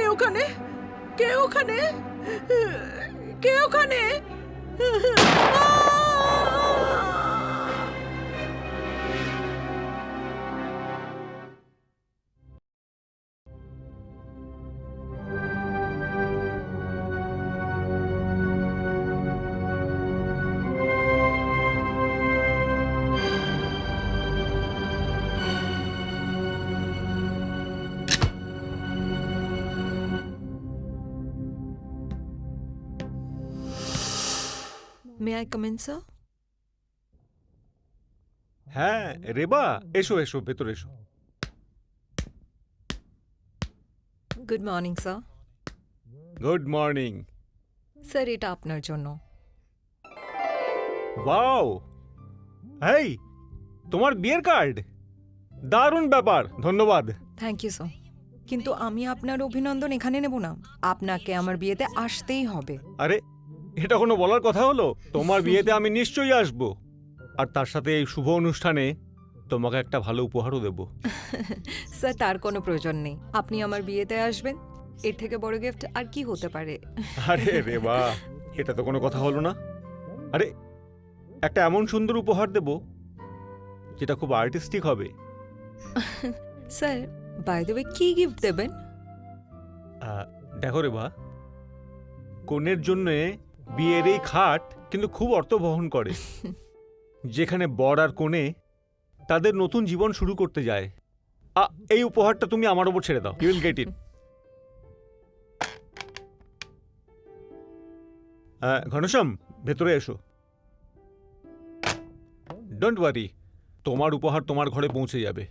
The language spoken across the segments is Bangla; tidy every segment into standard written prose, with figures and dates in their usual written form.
কে ওখানে? কে ওখানে? কে ওখানে? May I come in, sir? হ্যাঁ রেবা, এসো এসো, ভেতরে এসো। Good morning, sir. Good morning. Sir, এটা আপনার জন্য। ওয়াও, এই তোমার বিয়ের কার্ড, দারুণ ব্যাপার, ধন্যবাদ। Thank you, sir. কিন্তু আমি আপনার অভিনন্দন এখানে নেব না, আপনাকে আমার বিয়েতে আসতেই হবে। আরে এটা কোনো বলার কথা হলো? তোমার বিয়েতে আমি নিশ্চয়ই আসব, আর তার সাথে এই শুভ অনুষ্ঠানে তোমাকে একটা ভালো উপহারও দেব। স্যার, তার কোনো প্রয়োজন নেই, আপনি আমার বিয়েতে আসবেন, এর থেকে বড় গিফট আর কি হতে পারে? আরে রেবা, এটা তো কোনো কথা হলো না। আরে একটা এমন সুন্দর উপহার দেব যেটা খুব আর্টিস্টিক হবে। স্যার, বাই দ্য ওয়ে, কি গিফট দেবেন? দেখো রেবা, কনের জন্য বিয়ের এই খাট কিন্তু খুব অর্থ বহন করে, যেখানে বর আর কনে তাদের নতুন জীবন শুরু করতে যায়। এই উপহারটা তুমি আমার ওপর ছেড়ে দাও, you will get it. Ghanshyam, ভেতরে এসো। ডোন্ট ওয়ারি, তোমার উপহার তোমার ঘরে পৌঁছে যাবে।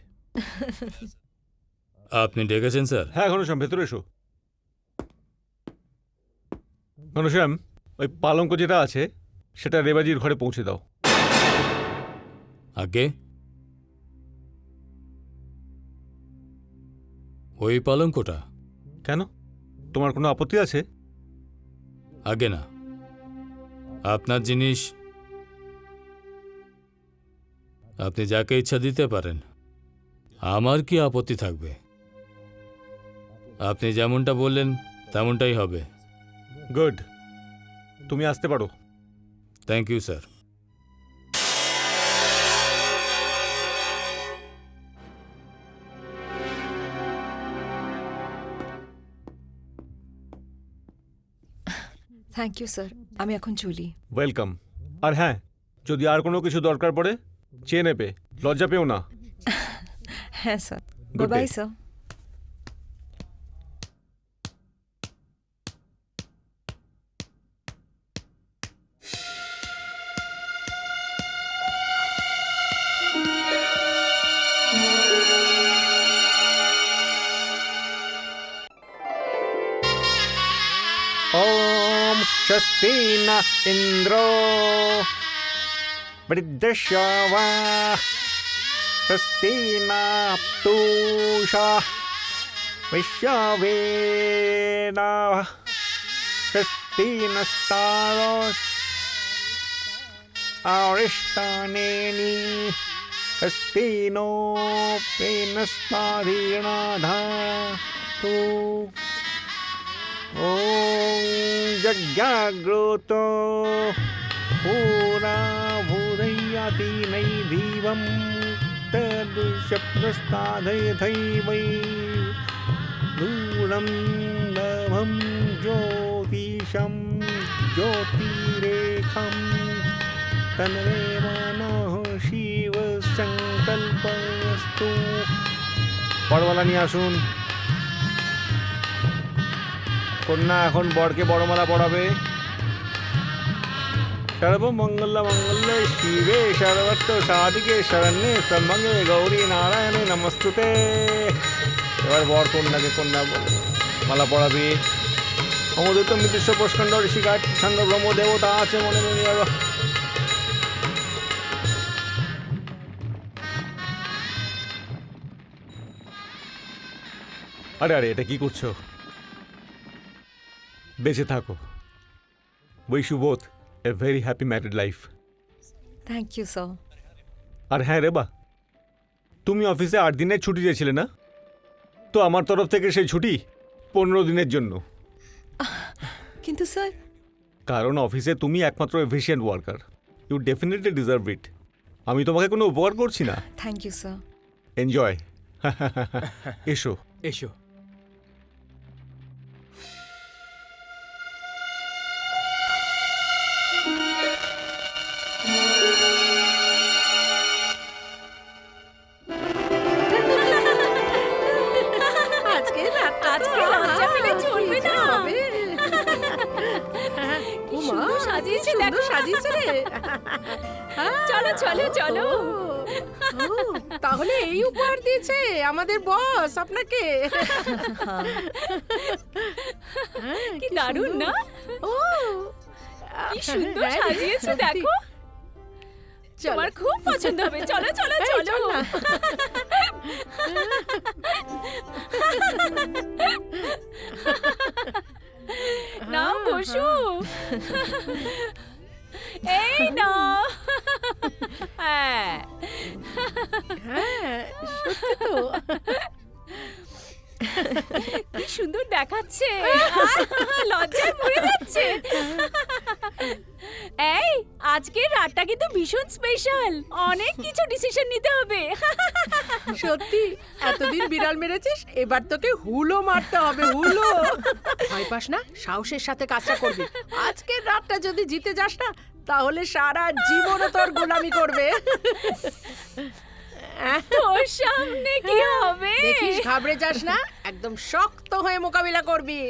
আপনি ডেকেছেন স্যার? হ্যাঁ ঘনশ্যাম, ভেতরে এসো। ঘনশ্যাম, ওই পালঙ্ক যেটা আছে সেটা রেবাজির ঘরে পৌঁছে দাও। আগে ওই পালঙ্কটা? কেন, তোমার কোনো আপত্তি আছে? আগে না, আপনার জিনিস আপনি যাকে ইচ্ছা দিতে পারেন, আমার কি আপত্তি থাকবে? আপনি যেমনটা বললেন তেমনটাই হবে। গুড, তুমি আসতে পারো। Thank you sir. Thank you, sir, আমি এখন চলি। ওয়েলকাম। আর হ্যাঁ, যদি আর কোনো কিছু দরকার পড়ে চেয়ে নেবে, লজ্জা পেও না। হ্যাঁ sir, Good bye day. Sir. ওম স্বস্তি না ইন্দ্র বৃদ্ধশ্রবা স্বস্তি না পূষা বিশ্ববেদা স্বস্তি নস্তারস আরিষ্টানেনি স্বস্তি নো পেনস্তারিণাধাতু। ওম যজ্ঞাগ্রতো পুরা ভূদয়াতি নৈধিবম তদুষপ্রস্তাধৈধৈবৈ দূরম নভম জ্যোতিষম জ্যোতিরেখম তন্মেব নঃ শিব সংকল্পস্তু। বড়মালা নিয়ে আসুন। কন্যা এখন বরকে বড়মালা পড়াবে। সর্বমঙ্গল মঙ্গলে শিবে সর্বত্র সাধিকে শরণ্যে ত্র্যম্বকে গৌরী নারায়ণে নমস্তুতে। এবার বর কন্যাকে কন্যা মালা পড়াবে। অমদূত মৃদৃশ্য প্রস্কণ্ড ঋষিকাঠ ছন্দ ব্রহ্ম দেবতা আছে মনে মনে। আরে আরে, এটা কি করছো? বেঁচে থাকো। Wish you both a very happy married life. Thank you sir. আর হ্যাঁ রেবা, তুমি অফিসে 8 দিনের ছুটি দিয়েছিলে না? তো আমার তরফ থেকে সেই ছুটি 15 দিনের জন্য। কিন্তু স্যার, কারণ অফিসে তুমি একমাত্র efficient worker, you definitely deserve it. আমি তোমাকে কোনো উপকার করছি না। Thank you sir. এনজয়। এসো। এসো। আজকে রাতটা লজ্জা পেলে চলবে না। কি সুন্দর সাজিয়েছে, দেখো সাজিয়েছে রে। চলো চলো চলো। তাহলে এই উপহার দিয়েছে আমাদের বস আপনাকে। কি দারুণ না? ও কি সুন্দর সাজিয়েছে দেখো। তোমার খুব পছন্দ হবে। চলো চলো চলো। নাও বসু। এই নাও। হ্যাঁ হ্যাঁ সত্যি তো। কি সুন্দর দেখাচ্ছে। লজ্জায় মরে যাচ্ছে। এই আজকের রাতটা কিন্তু ভীষণ স্পেশাল। অনেক কিছু ডিসিশন নিতে হবে। সত্যি এতদিন বিড়াল মেরেছিস, এবার তোকে হুলো মারতে হবে। হুলো। ভয় পাস না, সাহসের সাথে কাজটা করবি। আজকের রাতটা যদি জিতে যাস না, তাহলে সারা জীবনও তোর গোলামি করবে। তোর সামনে কি হবে? দেখিস, ঘাবড়ে যাস না, একদম শক্ত হয়ে মোকাবিলা করবি।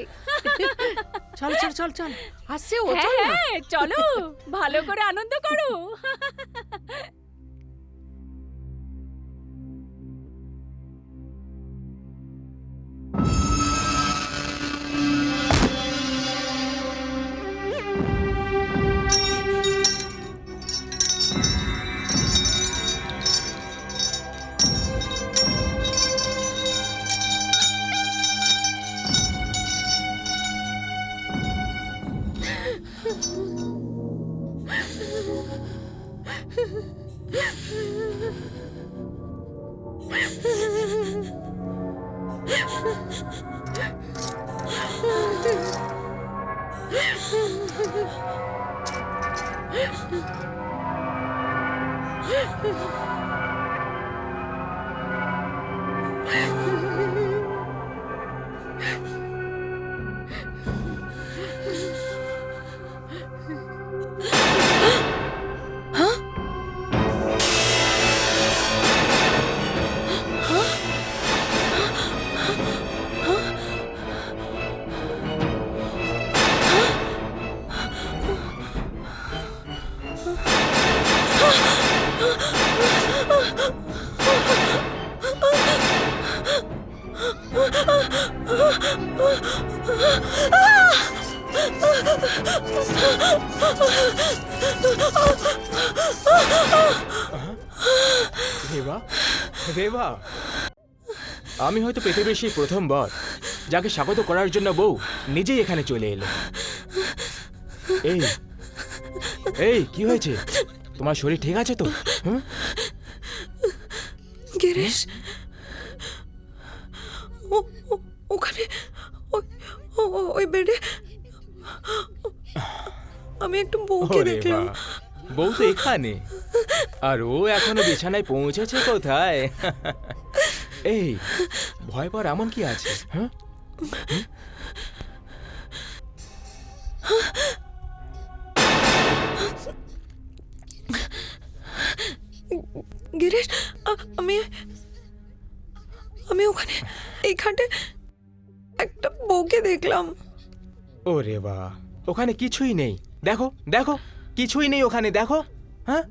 চল চল চল চল, আসছে ও। হ্যাঁ চল না। হ্যাঁ চলো, ভালো করে আনন্দ করো। রেবা, রেবা, আমি হয়তো পৃথিবীর সেই প্রথমবার যাকে স্বাগত করার জন্য বউ নিজেই এখানে চলে এলো। এই এই কি হয়েছে? তোমার শরীর ঠিক আছে তো? হুম? গিরিশ, ওখানে ওই বেডে আমি একটু বউকে ওরে দেখলাম। বাবা, বউ তো এখানে, আর ও এখনো বিছানায় পৌঁছেছে কোথায়? এই ভয় পাওয়ার এমন কি আছে? হ্যাঁ, গিরিশ, আমি ওখানে এই খাটে একটা বউকে দেখলাম। ওরে বাবা, ওখানে কিছুই নেই। দেখো দেখো, কিছুই নেই ওখানে, দেখো। হ্যাঁ,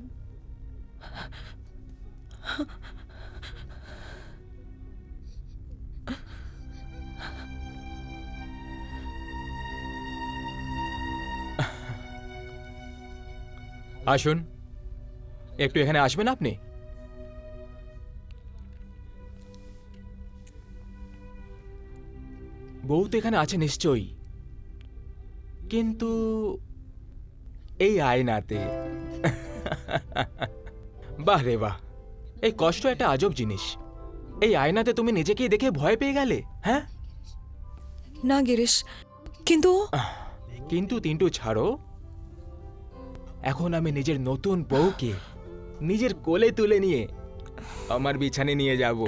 আসুন, একটু এখানে আসবেন আপনি? বউ তো এখানে আছে নিশ্চয়ই, কিন্তু এই আয়নাতে। বাহ রে বাহ, এই কষ্ট একটা আজব জিনিস। এই আয়নাতে তুমি নিজেকেই দেখে ভয় পেয়ে গেলে? হ্যাঁ, না গিরিশ, কিন্তু কিন্তু তিনটু ছাড়ো, এখন আমি নিজের নতুন বউকে নিজের কোলে তুলে নিয়ে আমার বিছানে নিয়ে যাব।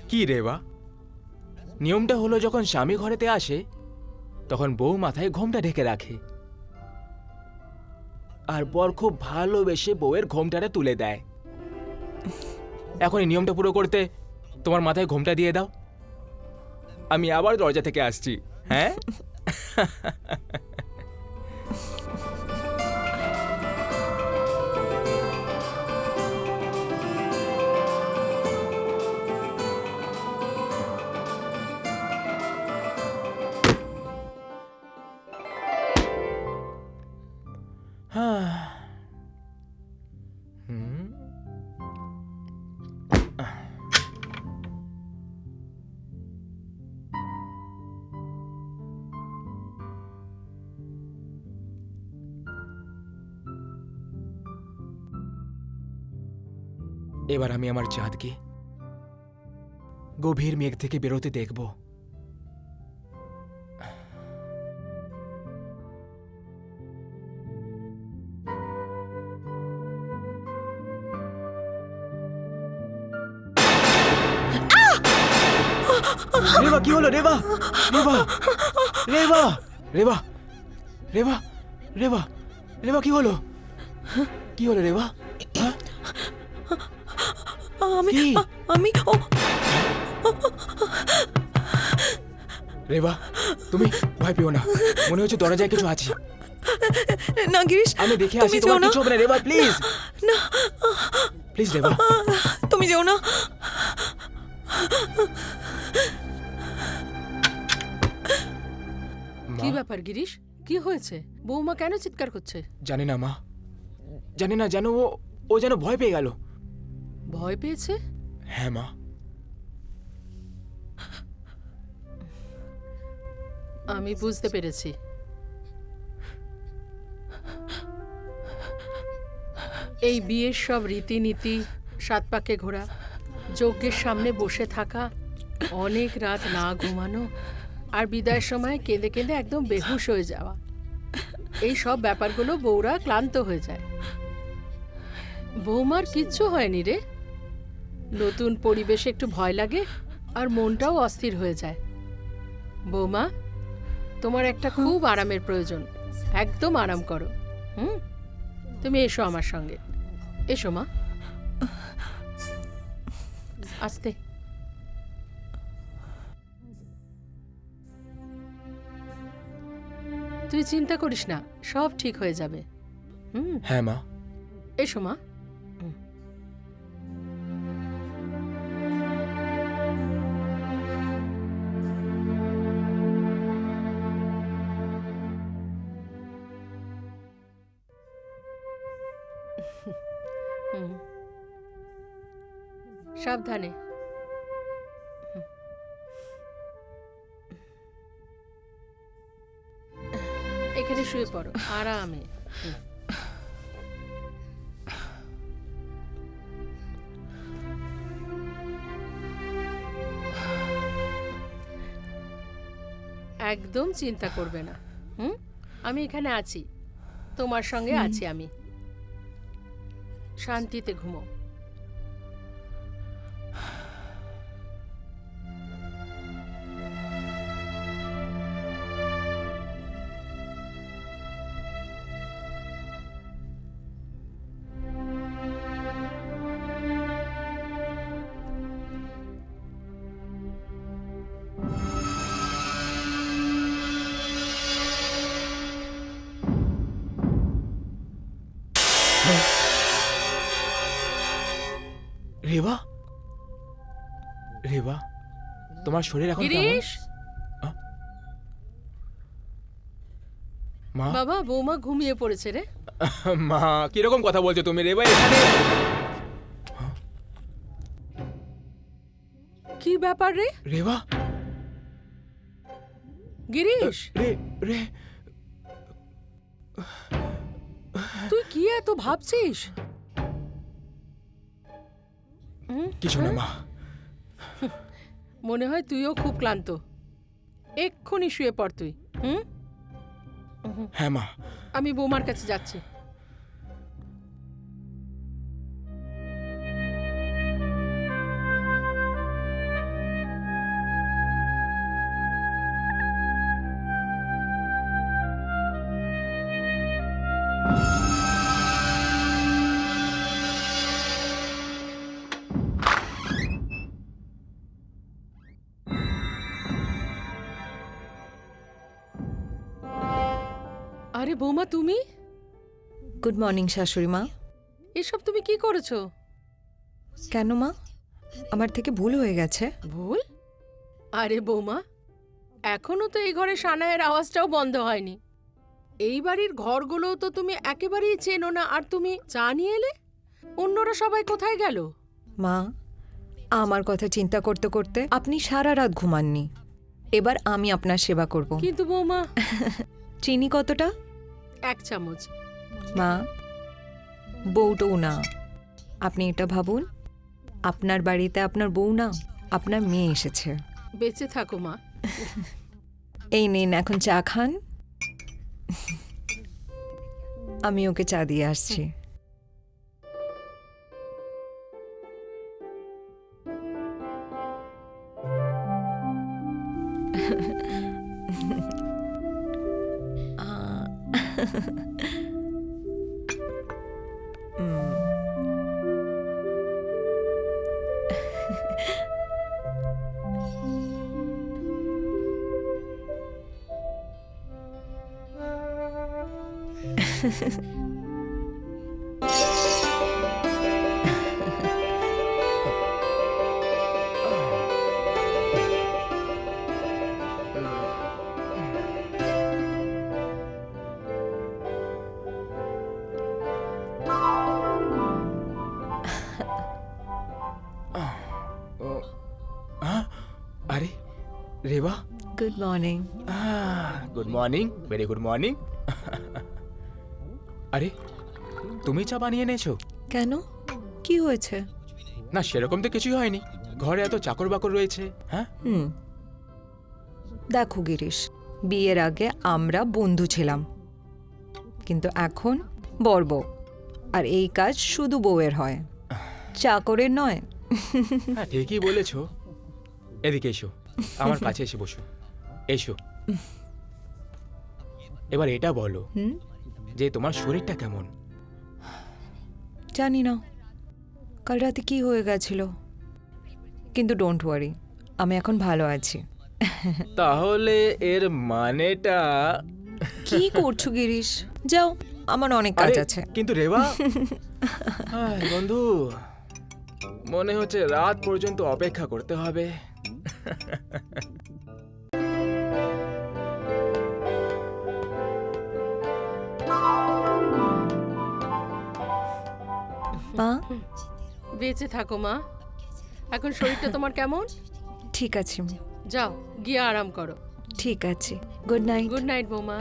কি রেবা, নিয়মটা হলো যখন স্বামী ঘরেতে আসে তখন বউ মাথায় ঘোমটা ঢেকে রাখে, আর বর খুব ভালোবেসে বউয়ের ঘোমটাটা তুলে দেয়। এখন এই নিয়মটা পুরো করতে তোমার মাথায় ঘোমটা দিয়ে দাও, আমি আবার দরজা থেকে আসছি। হ্যাঁ, হুম। এবার আমি আমার চাঁদকে গভীর মেঘ থেকে বেরোতে দেখব। রেবা, কি হলো রেবা? রেবা, রেবা, রেবা, রেবা, রেবা, রেবা, কি হলো? কি হলো রেবা? হ্যাঁ? আমি কি? আমি ও রেবা, তুমি ভয় পেও না, মনে হচ্ছে দরজায় কিছু আছে। না গিরিশ, আমি দেখে আসি, তুমি তোমার যেও না। কিছু হবে না রেবা, প্লিজ না, প্লিজ রেবা। তুমি যেও না। কি ব্যাপার গিরিশ, কি হয়েছে? বৌমা কেন চিৎকার করছে? জানি না মা, জানি না, যেন ও যেন ভয় পেয়ে গেল। ভয় পেয়েছে? হ্যাঁ মা, আমি বুঝতে পেরেছি। এই বিয়ের সব রীতিনীতি, সাত পাকে ঘোরা, যজ্ঞের সামনে বসে থাকা, অনেক রাত না ঘুমানো, আর বিদায়ের সময় কেঁদে কেঁদে একদম বেহুশ হয়ে যাওয়া, এই সব ব্যাপারগুলো বউরা ক্লান্ত হয়ে যায়। বৌমার কিচ্ছু হয়নি রে, নতুন পরিবেশে একটু ভয় লাগে আর মনটাও অস্থির হয়ে যায়। বৌমা, তোমার একটা খুব আরামের প্রয়োজন, একদম আরাম করো। তুমি এসো আমার সঙ্গে, এসো মা, আস্তে। তুই চিন্তা করিস না, সব ঠিক হয়ে যাবে। হ্যাঁ মা। এসো মা। সাবধানে। এখানে শুয়ে পড়ো আরামে। একদম চিন্তা করবে না, আমি এখানে আছি, তোমার সঙ্গে আছি আমি। শান্তিতে ঘুমো। রেবা, রেবা, তোমার শরীর এখন কেমন? গিরিশ, মা, বাবা, বৌমা ঘুমিয়ে পড়েছে রে। মা কিরকম কথা বলছো তুমি রেবা? এখানে কি ব্যাপার রে? রেবা, গিরিশ, রে রে তুই কি এত ভাবছিস? কিছু না মা। মনে হয় তুইও খুব ক্লান্ত। এক্ষুনি শুয়ে পড় তুই। হ্যাঁ মা। আমি বৌমার কাছে যাচ্ছি। আরে বৌমা, তুমি? গুড মর্নিং শাশুড়ি মা। এসব তুমি কি করেছো? কেন মা, আমার থেকে ভুল হয়ে গেছে? ভুল? আরে বৌমা, এখনো তো এই ঘরে সানায়ের আওয়াজটাও বন্ধ হয়নি। এই বাড়ির ঘরগুলোও তো তুমি একেবারেই চেনো না, আর তুমি চা নিয়ে এলে? অন্যরা সবাই কোথায় গেল? মা, আমার কথা চিন্তা করতে করতে আপনি সারা রাত ঘুমাননি। এবার আমি আপনার সেবা করব। কিন্তু বৌমা। চিনি কতটা? 1 চামচ। মা, বউটও না। আপনি এটা ভাবুন, আপনার বাড়িতে আপনার বউ না, আপনার মেয়ে এসেছে। বেঁচে থাকো মা। এই নিন, এখন চা খান। আমি ওকে চা দিয়ে আসছি। আরে Reba, good morning. Good morning, very good morning. আরে তুমি চা বানিয়ে এনেছো? কেন, কি হয়েছে? না, সেরকম তো কিছুই হয়নি। ঘরে এত চাকর বাকর রয়েছে। হ্যাঁ, দেখো গিরিশ, বিয়ের আগে আমরা বন্ধু ছিলাম, কিন্তু এখন বর বউ। আর এই কাজ শুধু বউয়ের হয়, চাকরের নয়। হ্যাঁ, ঠিকই বলেছ। এদিকে এসো, আমার কাছে এসে বসো। এসো, এবার এটা বলো যে তোমার শরীরটা কেমন? জানি না কাল রাতে কি হয়ে গেছিল, কিন্তু ডোন্ট ওয়ারি, আমি এখন ভালো আছি। তাহলে এর মানেটা? কি করছো গিরিশ? যাও, আমার অনেক কাজ আরে, আছে। কিন্তু রেবা, বন্ধু, মনে হচ্ছে রাত পর্যন্ত অপেক্ষা করতে হবে। মা, বেঁচে থাকো মা। এখন শরীরটা তোমার কেমন? ঠিক আছে, যাও, গিয়ে আরাম করো। ঠিক আছে, গুড নাইট। গুড নাইট বৌমা।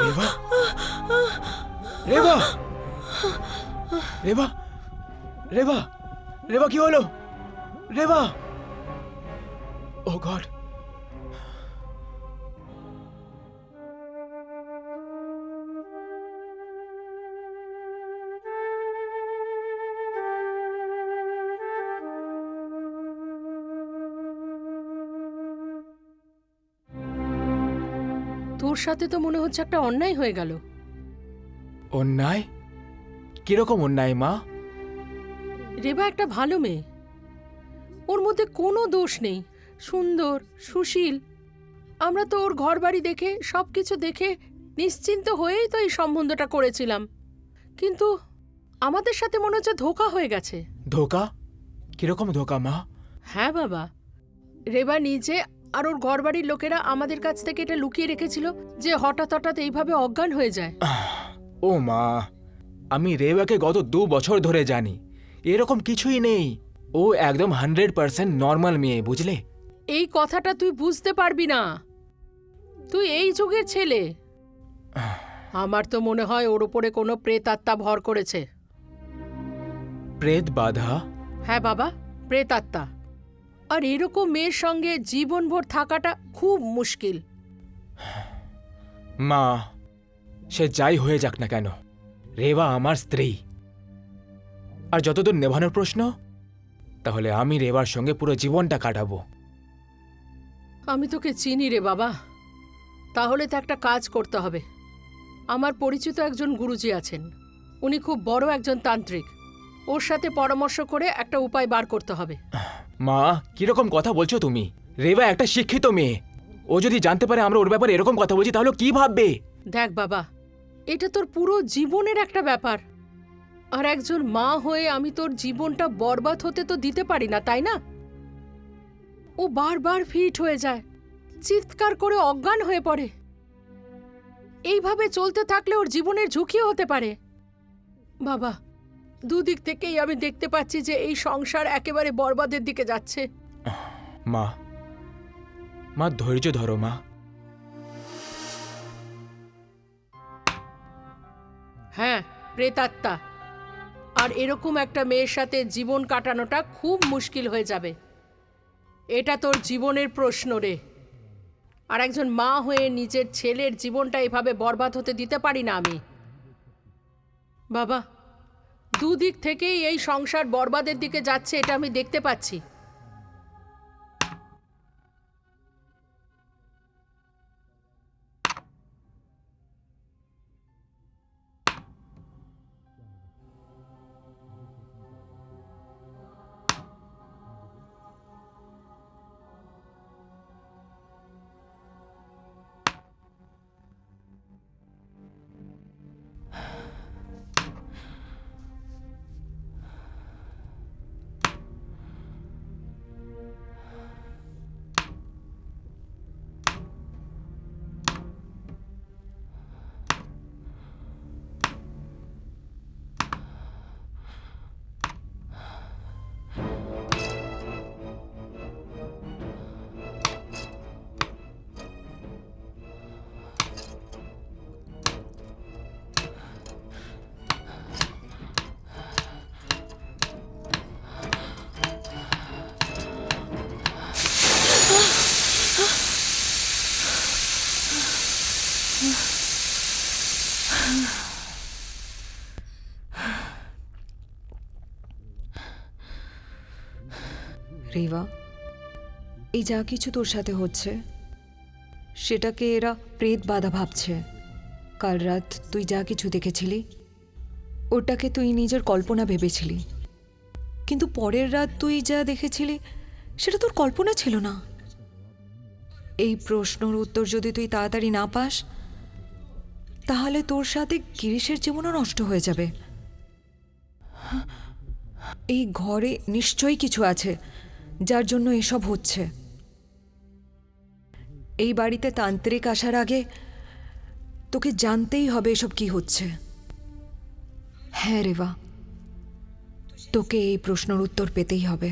রেবা, রেবা, রেবা, রেবা, রেবা, কি হলো? রেবা, ও গড! তোর সাথে তো মনে হচ্ছে একটা অন্যায় হয়ে গেল। অন্যায়? কিরকম অন্যায় মা? রেবা একটা ভালো মেয়ে, ওর মধ্যে কোনো দোষ নেই, সুন্দর, সুশীল। আমরা তো ওর ঘর বাড়ি দেখে সবকিছু দেখে নিশ্চিন্ত হয়েই তো এই সম্বন্ধটা করেছিলাম, কিন্তু আমাদের সাথে মনে হচ্ছে ধোঁকা হয়ে গেছে। ধোকা? কিরকম ধোকা মা? হ্যাঁ বাবা, রেবা নিজে আর ওর ঘর বাড়ির লোকেরা আমাদের কাছ থেকে এটা লুকিয়ে রেখেছিল যে হঠাৎ হঠাৎ এইভাবে অজ্ঞান হয়ে যায়। ও মা, আমি রেবাকে গত 2 বছর ধরে জানি, এরকম কিছুই নেই। ও একদম 100% নর্মাল মেয়ে, বুঝলে? এই কথাটা তুই বুঝতে পারবি না, তুই এই যুগের ছেলে। আমার তো মনে হয় ওর উপরে কোনো প্রেতাত্মা ভর করেছে। প্রেত বাধা? হ্যাঁ বাবা, প্রেতাত্মা। আর এরকম মেয়ের সঙ্গে জীবনভর থাকাটা খুব মুশকিল। মা, সে যাই হয়ে যাক না কেন, রেবা আমার স্ত্রী। আর যতদূর নেভানোর প্রশ্ন, তাহলে আমি রেবার সঙ্গে পুরো জীবনটা কাটাবো। আমি তোকে চিনি রে বাবা, তাহলে তো একটা কাজ করতে হবে। আমার পরিচিত একজন গুরুজি আছেন, উনি খুব বড় একজন তান্ত্রিক। ওর সাথে পরামর্শ করে একটা উপায় বার করতে হবে। মা, কিরকম কথা বলছো তুমি? রেবা একটা শিক্ষিত মেয়ে, ও যদি জানতে পারে আমরা ওর ব্যাপারে এরকম কথা বলছি, তাহলে কি ভাববে? দেখ বাবা, এটা তোর পুরো জীবনের একটা ব্যাপার, আর একজন মা হয়ে আমি তোর জীবনটা বরবাদ হতে তো দিতে পারি না, তাই না? ও বারবার ফিট হয়ে যায়, চিৎকার করে অজ্ঞান হয়ে পড়ে। এইভাবে চলতে থাকলে ওর জীবনের ঝুঁকিও হতে পারে। বাবা, দুদিক থেকেই আমি দেখতে পাচ্ছি যে এই সংসার একেবারে বরবাদের দিকে যাচ্ছে। মা, মা ধৈর্য ধরো মা। হ্যাঁ, প্রেতাত্মা। আর এরকম একটা মেয়ের সাথে জীবন কাটানোটা খুব মুশকিল হয়ে যাবে। এটা তোর জীবনের প্রশ্ন রে। আর একজন মা হয়ে নিজের ছেলের জীবনটা এভাবে বরবাদ হতে দিতে পারি না আমি। বাবা, দুদিক থেকেই এই সংসার বরবাদের দিকে যাচ্ছে, এটা আমি দেখতে পাচ্ছি। রেবা, এই যা কিছু তোর সাথে হচ্ছে সেটাকে এরা প্রেত বাধা ভাবছে। কাল রাত তুই যা কিছু দেখেছিলি ওটাকে তুই নিজের কল্পনা ভেবেছিলি, কিন্তু পরের রাত তুই যা দেখেছিলি সেটা তোর কল্পনা ছিল না। এই প্রশ্নের উত্তর যদি তুই তাড়াতাড়ি না পাস, তাহলে তোর সাথে গিরিশের জীবনও নষ্ট হয়ে যাবে। এই ঘরে নিশ্চয়ই কিছু আছে যার জন্য এসব হচ্ছে। এই বাড়িতে তান্ত্রিক আসার আগে তোকে জানতেই হবে এসব কি হচ্ছে। হ্যাঁ রেবা, তোকে এই প্রশ্নের উত্তর পেতেই হবে।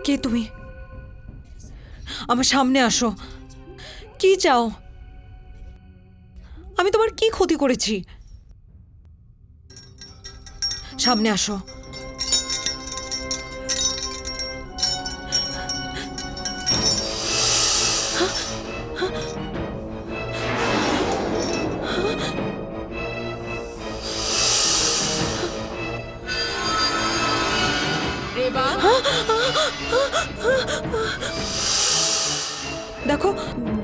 কে তুমি? আমার সামনে আসো। কি চাও? আমি তোমার কি ক্ষতি করেছি? সামনে আসো। রেবা, দেখো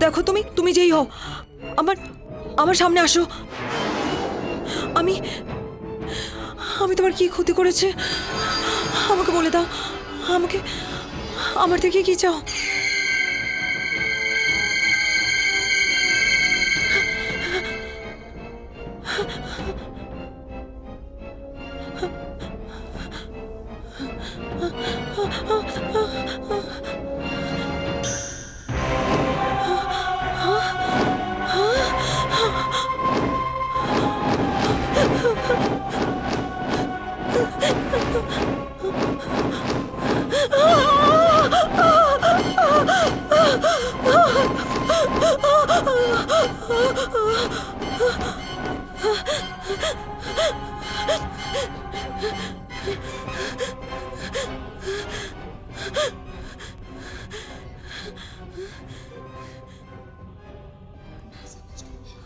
দেখো, তুমি তুমি যেই হও, আমার আমার সামনে আসো। আমি আমি তোমার কি ক্ষতি করেছে আমাকে বলে দাও। আমাকে আমার থেকে কি চাও?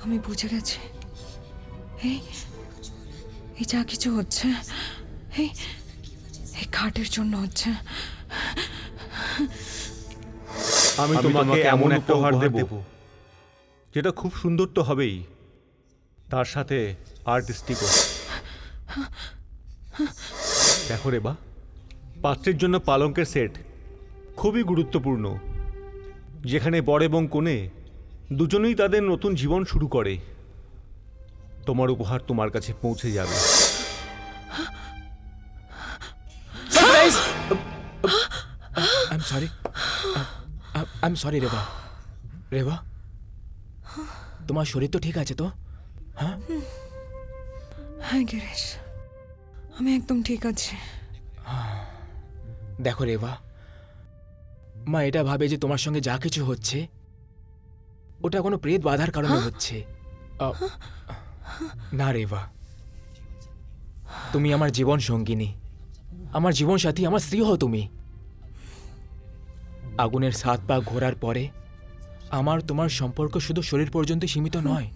আমি বুঝে গেছি, এই এই যা কিছু হচ্ছে এই এই খাটের জন্য হচ্ছে। আমি তোমাকে এমন একটা উপহার দেব যেটা খুব সুন্দর তো হবেই, তার সাথে আর্টিস্টিকও। দেখো রেবা, পাত্রের জন্য পালঙ্কের সেট খুবই গুরুত্বপূর্ণ, যেখানে বর এবং কনে দুজনেই তাদের নতুন জীবন শুরু করে। তোমার উপহার তোমার কাছে পৌঁছে যাবে। I'm sorry. I'm sorry, Reba. Reba, তোমার শরীর তো ঠিক আছে তো? হ্যাঁ হ্যাঁ গিরিশ, আমি একদম ঠিক আছি। দেখো রেবা, মা এটা ভাবে যে তোমার সঙ্গে যা কিছু হচ্ছে ওটা কোনো প্রেত বাধার কারণে হচ্ছে। না রেবা, তুমি আমার জীবন সঙ্গিনী, আমার জীবন সাথী, আমার স্ত্রী হও তুমি। আগুনের 7 পা ঘোরার পরে আমার তোমার সম্পর্ক শুধু শরীর পর্যন্ত সীমিত নয়,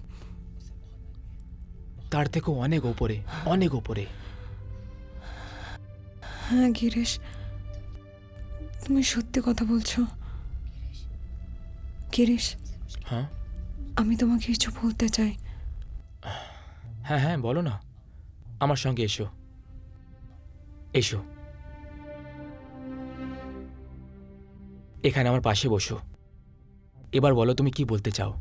তার থেকেও অনেক ওপরে, অনেক ওপরে। হ্যাঁ গিরিশ, তুমি সত্যি কথা বলছো। গিরিশ, হ্যাঁ আমি তোমাকে কিছু বলতে চাই। হ্যাঁ হ্যাঁ বলো না, আমার সঙ্গে এসো, এসো এখানে আমার পাশে বসো। এবার বলো তুমি কি বলতে চাও।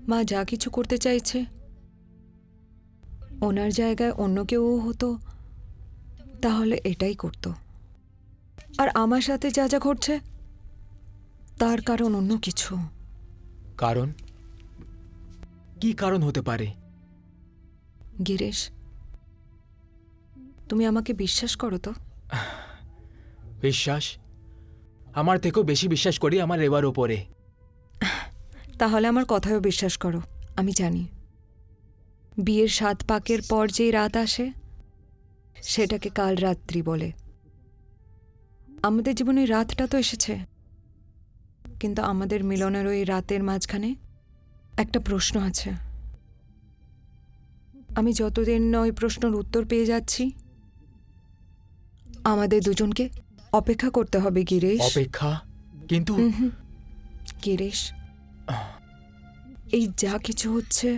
মা যা কিছু করতে চাইছে, ওনার জায়গায় অন্য কেউ হতো তাহলে এটাই করতো। আর আমার সাথে যা যা ঘটছে তার কারণ অন্য কিছু। কারণ? কি কারণ হতে পারে? গিরিশ, তুমি আমাকে বিশ্বাস করো তো? বিশ্বাস? আমার থেকেও বেশি বিশ্বাস করি আমার রেবার ওপরে। তাহলে আমার কথায়ও বিশ্বাস করো। আমি জানি বিয়ের 7 পাকের পর যেই রাত আসে সেটাকে কাল রাত্রি বলে। আমাদের জীবনে রাতটা তো এসেছে, কিন্তু আমাদের মিলনের ওই রাতের মাঝখানে একটা প্রশ্ন আছে। আমি যতদিন না ওই প্রশ্নের উত্তর পেয়ে যাচ্ছি, আমাদের দুজনকে অপেক্ষা করতে হবে গিরিশ। অপেক্ষা? কিন্তু গিরিশ, এই যা কিছু হচ্ছে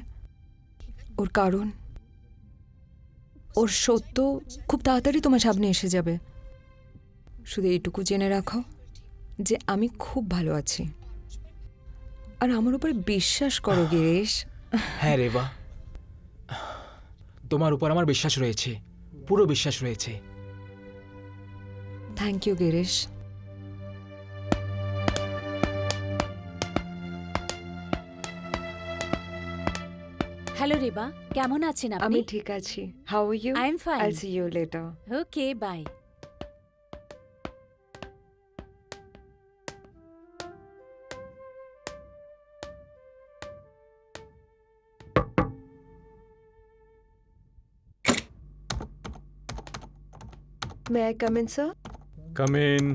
ওর কারণ, ওর সত্য খুব তাড়াতাড়ি তোমার সামনে এসে যাবে। শুধু এইটুকু জেনে রাখো যে আমি খুব ভালো আছি, আর আমার উপর বিশ্বাস করো গিরিশ। হ্যাঁ রেবা, তোমার উপর আমার বিশ্বাস রয়েছে, পুরো বিশ্বাস রয়েছে। Thank you Girish. Hello Reba, কেমন আছেন আমি আপনি? ঠিক আছি। How are you? I am fine. I'll see you later. Okay, bye. May I come in sir? Come in.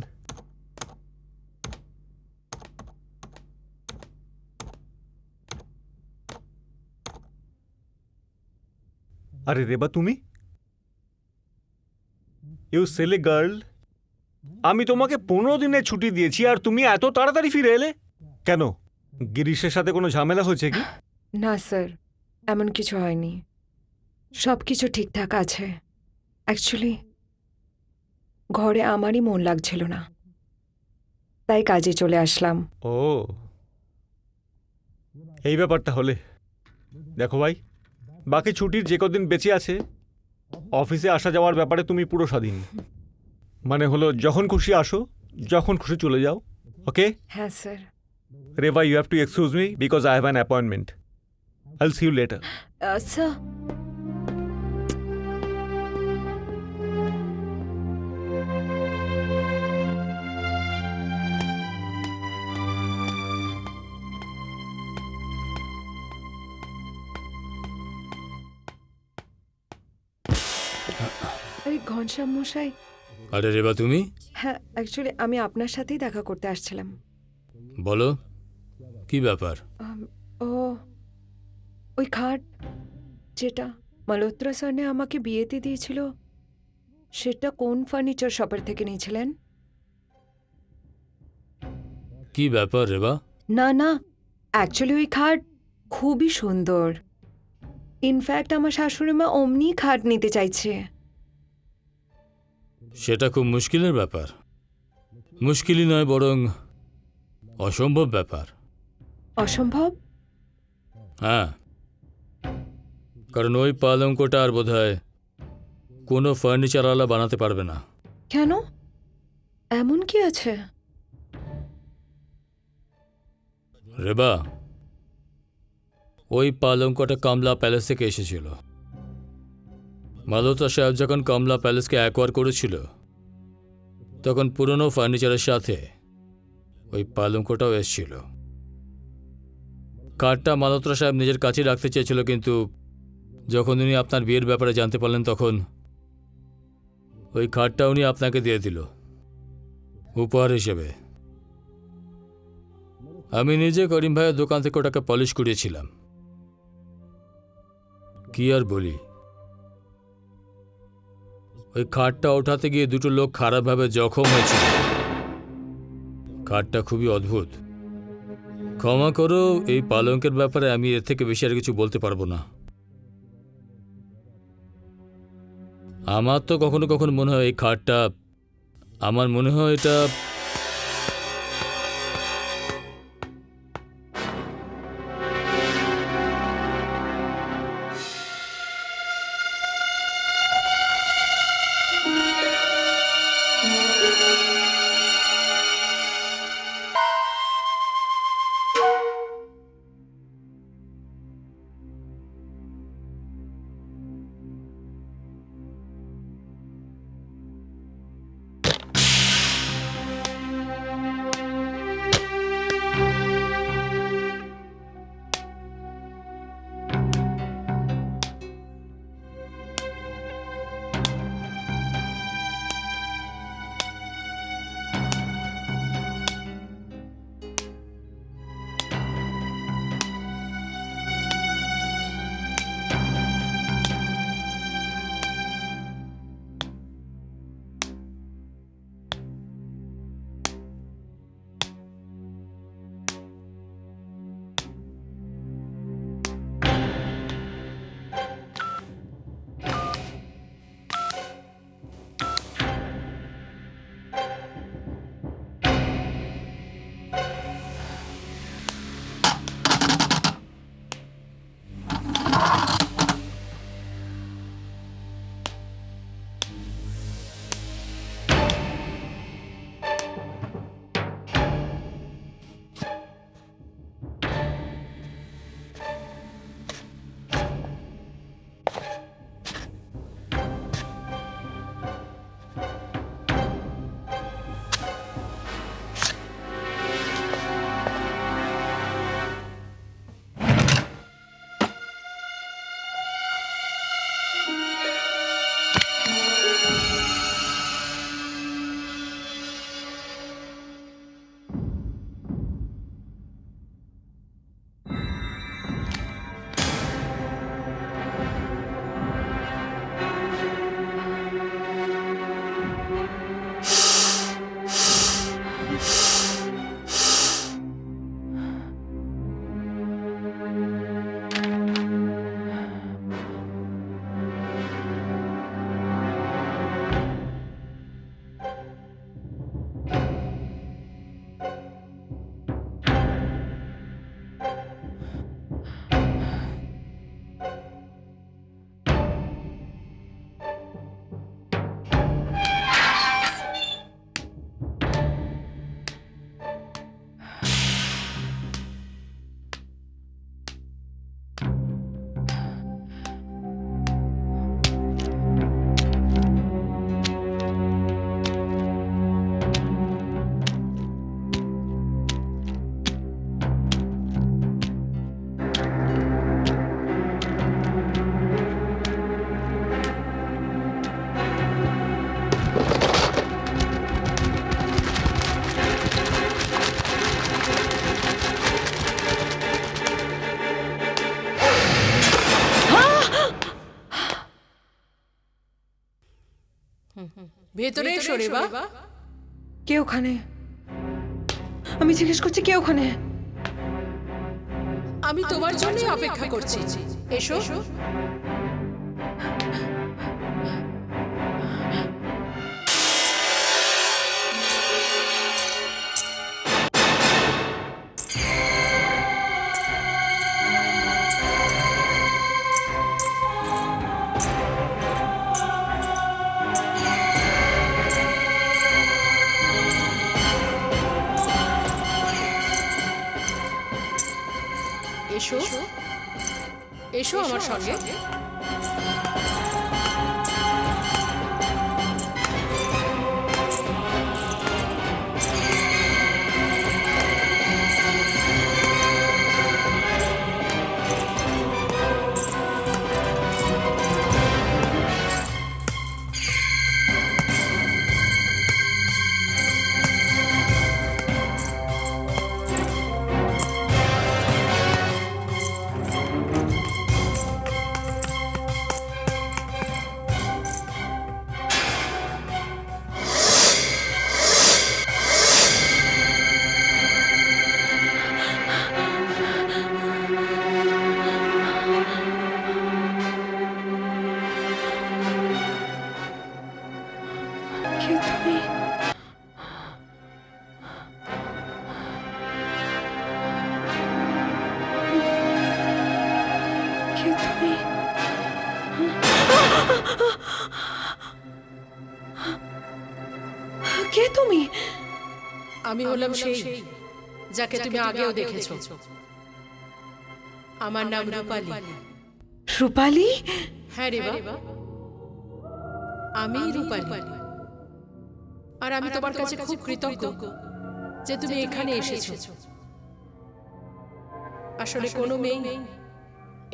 আরে রেবা, তুমি? ইউ সিলি গার্ল, আমি তোমাকে 15 দিনের ছুটি দিয়েছি আর তুমি এত তাড়াতাড়ি ফিরে এলে কেন? গিরিশের সাথে কোনো ঝামেলা হয়েছে কি? না স্যার, এমন কিছু হয়নি। সব কিছু ঠিকঠাক আছে। অ্যাকচুয়ালি ঘরে আমারই মন লাগছিল না, তাই কাজে চলে আসলাম। ও, এই ব্যাপার তাহলে। দেখো ভাই, বাকি ছুটির যে কদিন বেঁচে আছে অফিসে আসা যাওয়ার ব্যাপারে তুমি পুরো স্বাধীন। মানে হলো যখন খুশি আসো, যখন খুশি চলে যাও। ওকে হ্যাঁ sir. Reba, you have to excuse me because I have an appointment. I will see you later. Sir, আরে ঘনশ্যাম মশাই, আরে রেবা, তুমি হ্যাঁ অ্যাকচুয়ালি আমি আপনার সাথেই দেখা করতে আসছিলাম। বলো, কি ব্যাপার? ও, ওই খাট যেটা মালহোত্রা স্যারনে আমাকে বিয়েতে দিয়েছিল, সেটা কোন ফার্নিচার শপের থেকে নিয়েছিলেন? কি ব্যাপার রেবা? না না, অ্যাকচুয়ালি ওই খাট খুবই সুন্দর। ইনফ্যাক্ট আমার শাশুড়ি মা অমনি খাট নিতে চাইছে। সেটা খুব মুশকিলের ব্যাপার। মুশকিলই নয়, বরং অসম্ভব ব্যাপার। অসম্ভব? হ্যাঁ, কারণ ওই পালঙ্কটা আর বোধহয় কোনো ফার্নিচারওয়ালা বানাতে পারবে না। কেন? এমন কি আছে? রেবা, ওই পালঙ্কটা কমলা প্যালেস থেকে এসেছিল। মালহোত্রা সাহেব যখন কমলা প্যালেসকে অ্যাকোয়ার করেছিল, তখন পুরনো ফার্নিচারের সাথে ওই পালঙ্কটাও এসেছিল। কার্ডটা মালহোত্রা সাহেব নিজের কাছেই রাখতে চেয়েছিল, কিন্তু যখন উনি আপনার বিয়ের ব্যাপারে জানতে পারলেন, তখন ওই কার্ডটা উনি আপনাকে দিয়ে দিল উপহার হিসেবে। আমি নিজে করিম ভাইয়ের দোকান থেকে ওটাকে পলিশ করিয়েছিলাম। কি আর বলি, ওই খাটটা ওঠাতে গিয়ে দুটো লোক খারাপভাবে জখম হয়েছিল। খাটটা খুবই অদ্ভুত। ক্ষমা করো, এই পালঙ্কের ব্যাপারে আমি এর থেকে বেশি আর কিছু বলতে পারবো না। আমার তো কখনো কখনো মনে হয় এই খাটটা, আমার মনে হয় এটা ভেতরে এসো রেবা। কে ওখানে? আমি জিজ্ঞেস করছি কে ওখানে? আমি তোমার জন্যই অপেক্ষা করছি, এসো। এসো এসো আমার সঙ্গে। কে তুমি? কে তুমি? কে তুমি? আমি হলাম সেই যাকে তুমি আগেও দেখেছো। আমার নাম রূপালী। রূপালী? হ্যাঁ রেবা, আমি রূপালী। আর আমি তোমার কাছে খুব কৃতজ্ঞ যে তুমি এখানে এসেছো। আসলে কোনো মেয়ে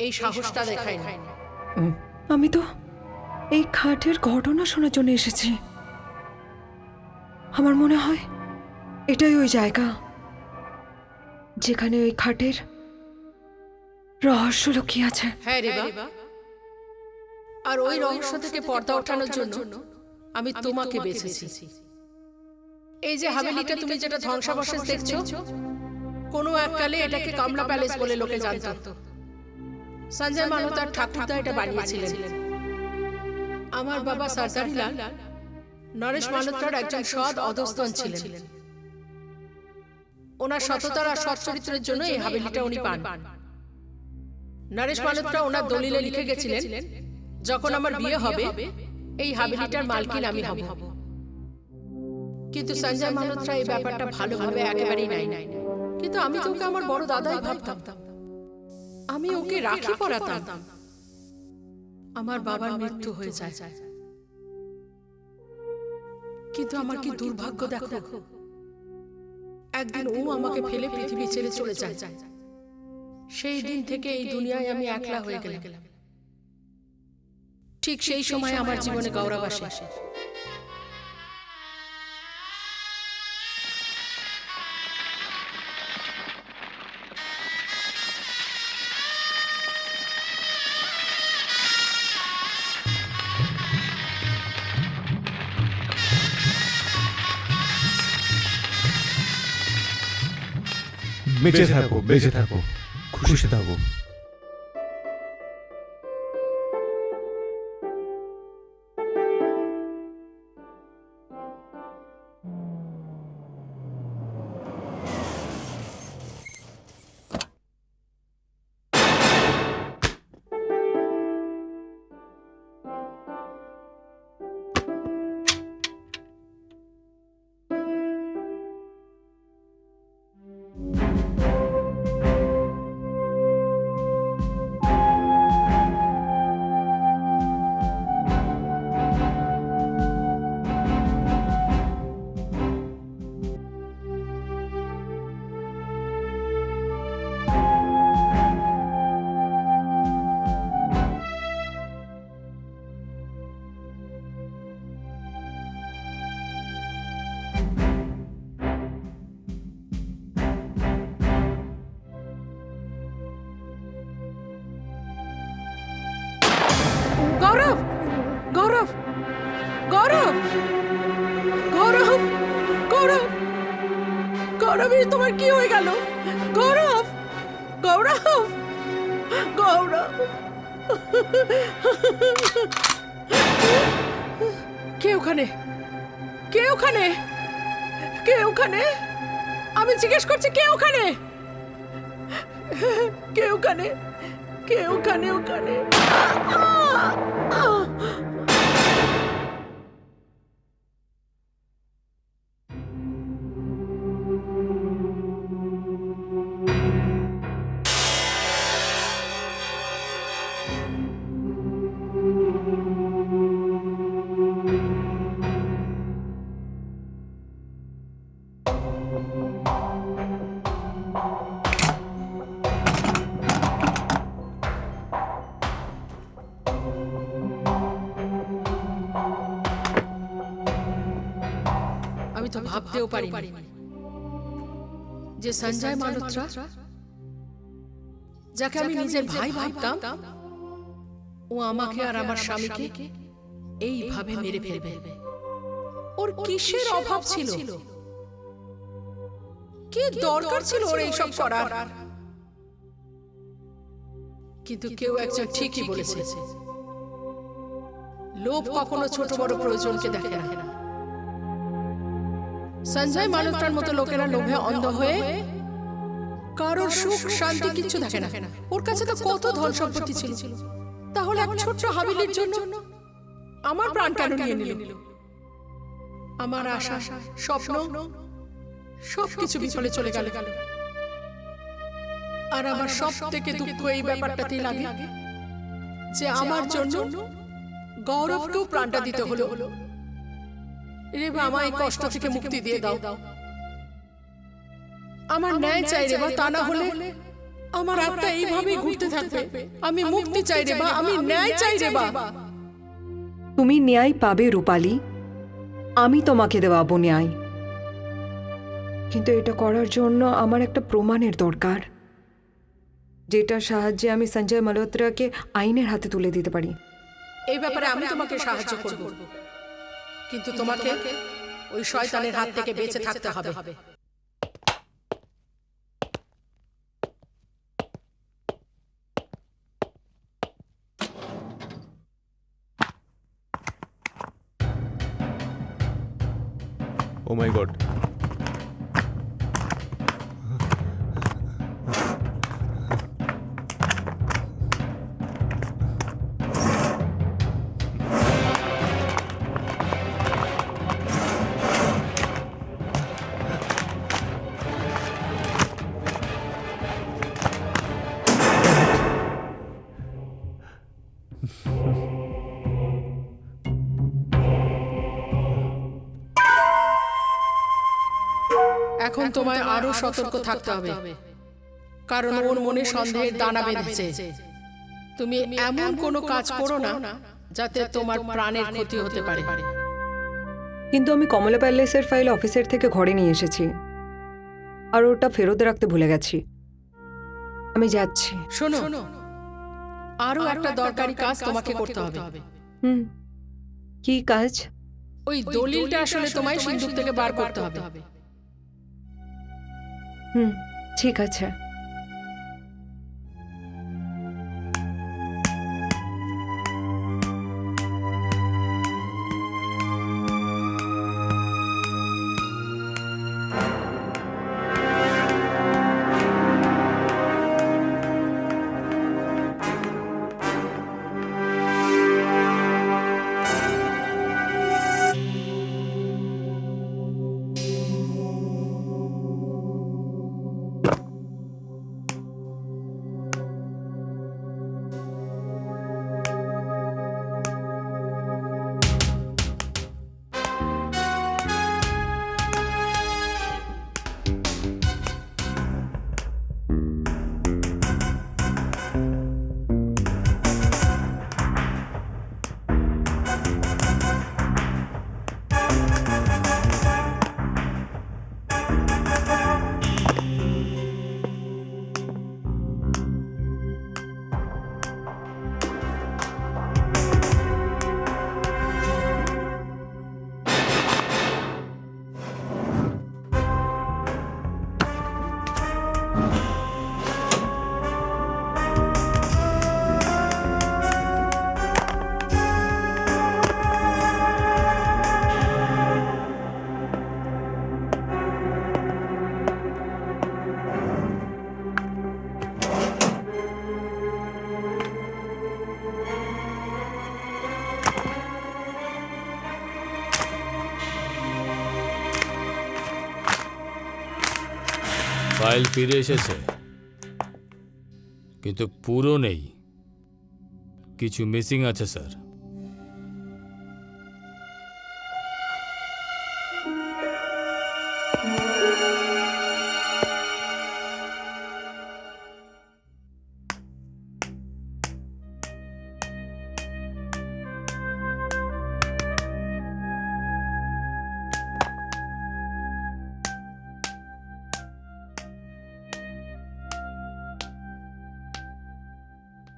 এই সাহসটা দেখায় না। আমি তো এই খাটের ঘটনা শোনার জন্য এসেছি। আমার মনে হয় এটাই ওই জায়গা যেখানে ওই খাটের রহস্য লুকিয়ে আছে। হ্যাঁ রেবা, আর ওই রহস্য থেকে পর্দা ওঠানোর জন্য আমি তোমাকে বেছেছি। এই যে হাভেলিটা তুমি যেটা ধ্বংসাবশেষ দেখছো, কোনো এককালে এটাকে কমলা প্যালেস বলে লোকে জানতো। সঞ্জয় মালহোত্রার ঠাকুরদা এটা বানিয়েছিলেন। আমার বাবা সরদারি লাল নরেশ মালহোত্রার একজন সৎ অধস্তন ছিলেন। ওনার সততার আর সৎ চরিত্রের জন্য এই হাভেলিটা উনি পান। নরেশ মালহোত্রা ওনার দলিলে লিখে গেছিলেন, যখন আমার বিয়ে হবে এই হাভেলিটার মালকিন আমি হব। কিন্তু সঞ্জয় মালহোত্রা এই ব্যাপারটা ভালোভাবে একেবারেই নাই। কিন্তু আমি তো ওকে আমার বড় দাদাই ভাবতাম। আমি ওকে রাখি পরাতাম। আমার বাবার মৃত্যু হয়ে যায়। কিন্তু আমার কি দুর্ভাগ্য দেখো, একদিন ও আমাকে ফেলে পৃথিবী ছেড়ে চলে যায়। সেই দিন থেকে এই দুনিয়ায় আমি একলা হয়ে গেলাম। ঠিক সেই সময় আমার জীবনে গৌরব আসে। বেঁচে থাকো, বেঁচে থাকো, খুশি থাকো। গৌরব, গৌরব, গৌরব গৌরব গৌরব গৌরব, এ তোমার কি হয়ে গেল? গৌরব গৌরব গৌরব, কে ওখানে? কে ওখানে? কে ওখানে? আমি জিজ্ঞেস করছি, কে ওখানে? কে ওখানে? কে ওখানে? ওখানে আমি তো ভাবতেও পারি যে সঞ্জয় মালহোত্রা, যাকে আমি নিজের ভাই ভাবতাম, ও আমাকে আর আমার স্বামীকে এইভাবে মেরে ফেলবে। ওর কিসের অভাব ছিল? কি দরকার ছিল ওর এইসব করার? কিন্তু কেউ একজন ঠিকই বলেছে, লোভ কখনো ছোট বড় প্রয়োজনকে দেখে না। সঞ্জয় মালহোত্রার মতো লোকেরা লোভে অন্ধ হয়ে কারোর সুখ শান্তি কিচ্ছু দেখে না। ওর কাছে তো কত ধন সম্পত্তি ছিল, তাহলে এক ছোট্ট হাবিলির জন্য আমার প্রাণ কেন নিয়ে নিল? আমার আশা, স্বপ্ন সবকিছু বিফলে চলে গেল। আর আমার সব থেকে দুঃখ এই ব্যাপারটাতেই লাগে যে আমার জন্য গৌরবকেও প্রাণটা দিতে হলো। রেবা, আমায় কষ্ট থেকে মুক্তি দিয়ে দাও। আমার ন্যায় চাই রেবা, তা না হলে আমার আত্মা এইভাবেই ঘুরতে থাকবে। আমি মুক্তি চাই রেবা, আমি ন্যায় চাই রেবা। তুমি ন্যায় পাবে রূপালী, আমি তোমাকে দেওয়াবো ন্যায়। কিন্তু এটা করার জন্য আমার একটা প্রমাণের দরকার, যেটার সাহায্যে আমি সঞ্জয় মালহোত্রাকে আইনের হাতে তুলে দিতে পারি। এই ব্যাপারে আমি তোমাকে সাহায্য করব, কিন্তু তোমাকে ওই শয়তানের হাত থেকে বেঁচে থাকতে হবে। ও মাই গড, এখন তোমায় আরো সতর্ক থাকতে হবে, কারণ ওর মনে সন্দেহের দানা বেঁধেছে। তুমি এমন কোনো কাজ করো না যাতে তোমার প্রাণের ক্ষতি হতে পারে। কিন্তু আমি কমলা প্যালেসের ফাইল অফিসের থেকে ঘরে নিয়ে এসেছি, আর ওটা ফেরত রাখতে ভুলে গেছি। আমি যাচ্ছি। শোনো, আরো একটা দরকারি কাজ তোমাকে করতে হবে। হুম, কি কাজ? ওই দলিলটা আসলে তোমায় সিন্ধুক থেকে বার করতে হবে। হুম, ঠিক আছে। ফাইল ফিরে এসেছে, কিন্তু পুরো নেই, কিছু মিসিং আছে স্যার।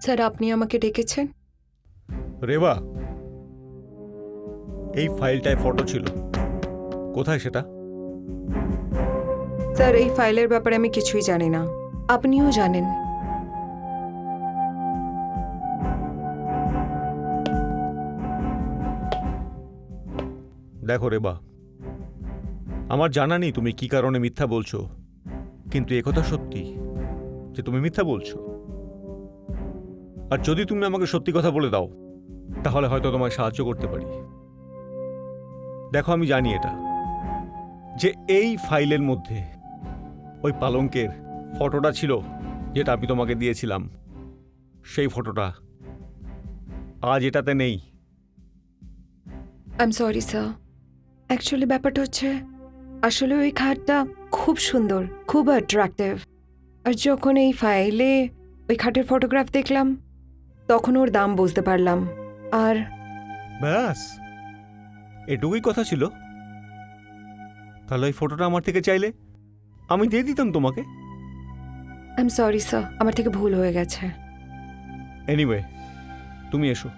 স্যার, আপনি আমাকে ডেকেছেন? রেবা, এই ফাইলটায় ফটো ছিল, কোথায় সেটা? স্যার, এই ফাইলের ব্যাপারে আমি কিছুই জানি না, আপনিও জানেন। দেখো রেবা, আমার জানা নেই তুমি কি কারণে মিথ্যা বলছো, কিন্তু একথা সত্যি যে তুমি মিথ্যা বলছো। আর যদি তুমি আমাকে সত্যি কথা বলে দাও তাহলে হয়তো তোমায় সাহায্য করতে পারি। দেখো, আমি জানি এটা যে এই ফাইলের মধ্যে ওই পালঙ্কের ফটোটা ছিল যেটা আমি তোমাকে দিয়েছিলাম, সেই ফটোটা আজ এটাতে নেই। I am sorry sir, actually ব্যাপারটা হচ্ছে আসলে ওই খাটটা খুব সুন্দর, খুব অ্যাট্রাক্টিভ। আর যখন এই ফাইলে ওই খাটের ফটোগ্রাফ দেখলাম তখন ওর দাম বুঝতে পারলাম। আর ব্যাস, এটুকুই কথা ছিল। তাহলে ওই ফটোটা আমার থেকে চাইলে আমি দিয়ে দিতাম তোমাকে। আই এম সরি স্যার, আমার থেকে ভুল হয়ে গেছে। এনিওয়ে, তুমি এসো।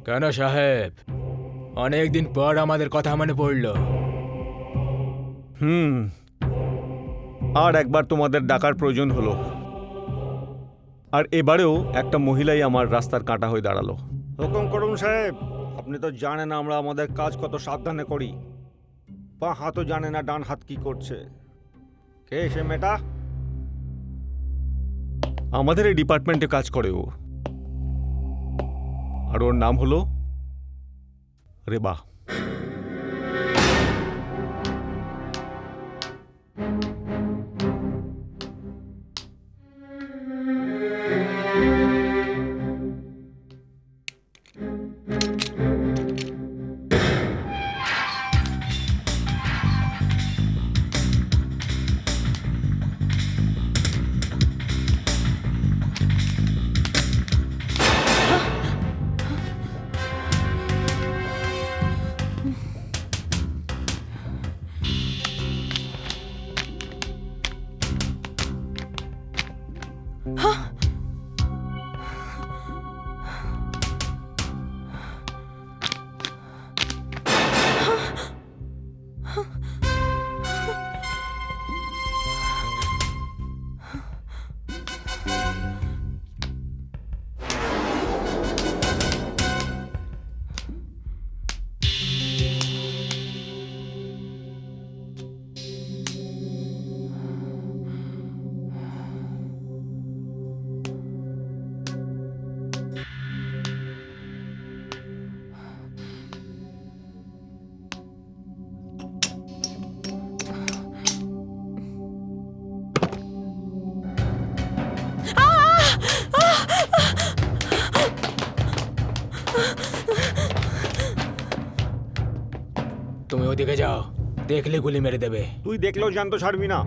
কেন সাহেব, অনেকদিন পর আমাদের কথা মনে পড়লো। আর একবার তোমাদের ডাকার প্রয়োজন হলো, আর এবারেও একটা মহিলাই আমার রাস্তার কাঁটা হয়ে দাঁড়ালো। হুকুম করুন সাহেব। আপনি তো জানেন আমরা আমাদের কাজ কত সাবধানে করি। বাঁ হাতও জানে না ডান হাত কি করছে। কে সে মেয়েটা? আমাদের এই ডিপার্টমেন্টে কাজ করে ও, আর ওর নাম হলো রেবা। তুমি ওদিকে যাও, দেখলে গুলি মেরে দেবে। তুই দেখলেও জানতো ছাড়বি না।